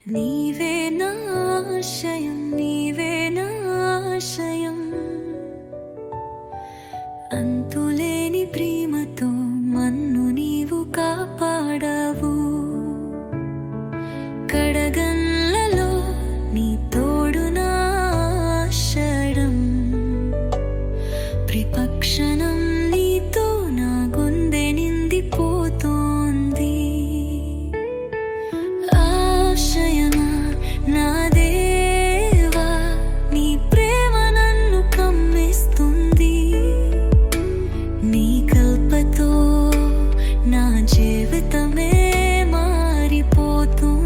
నీవే నా ఆశయం, నీవే నా ఆశయం. అంతులేని ప్రేమతో మన్ను నీవు కాపాడావు. కడగండ్లలో నీ తోడు నా ఆషాఢం. ప్రతిక్షణం నీతో నా గుండె నిండిపోతోంది. ఆశయమా నా దేవా, నీ ప్రేమ నన్ను కమ్మిస్తుంది. నీ కల్పతో నా జీవితమే మారిపోతుంది.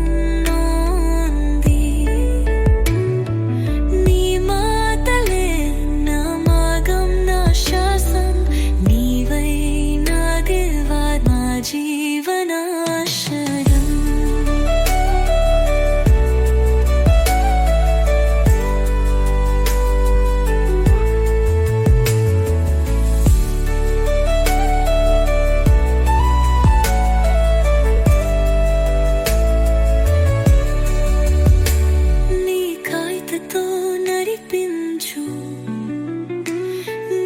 నీ మాటలే నా మార్గం, నా శ్వాసం. నీవై నా దేవా, నా జీవనాశయం. నడిపించు,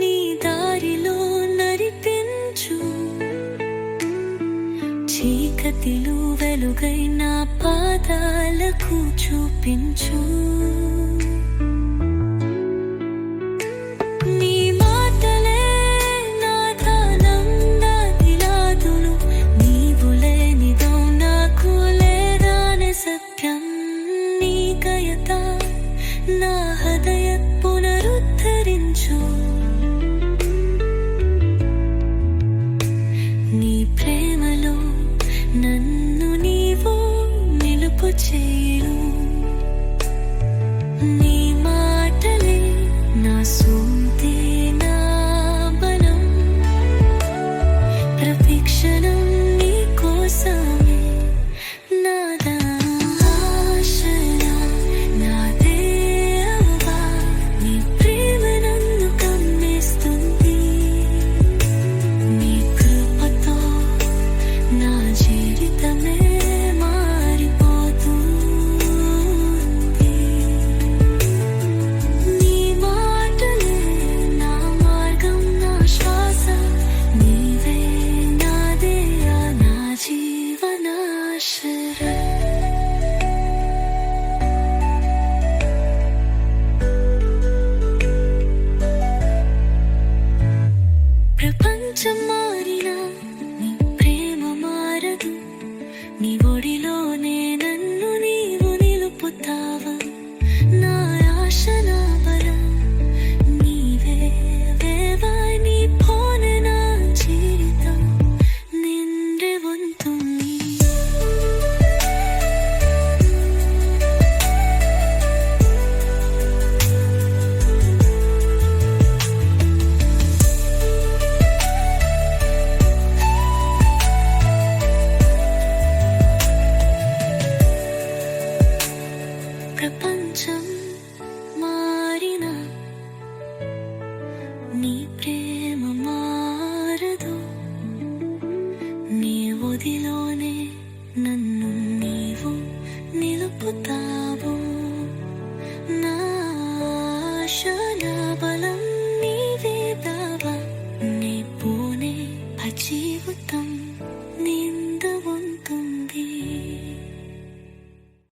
నీ దారిలో నడిపించు. చీకటిలో వెలుగై నా పాదాలకు చూపించు. నీ మాటలే నా ధ్యానం, నా దిలాదులు. నీవు లేనిదో నాకు లేదానే సత్యం. నీ కయత నా హృదయ పునరుద్ధరించు. నీ ప్రేమలో నన్ను నీవు నిలుపు చేయు. నీ మాటలే నా సొంతే, నా బలం. ప్రతిక్షణం నీ కోసమే నా ప్రపంచం మారినా నీ ప్రేమ మారదు. నీ ఒడిలోనే నన్ను నీవు నిలుపుతావా. నా ఆశ, నా బలం నీవే దేవా. నీ పోనే నా జీవితం నిండే ఉంటుంది. ప్రపంచం మారినా నీ ప్రేమ మారదు. నీ ఒదిలోనే నన్ను నీవు నిలుపుతా.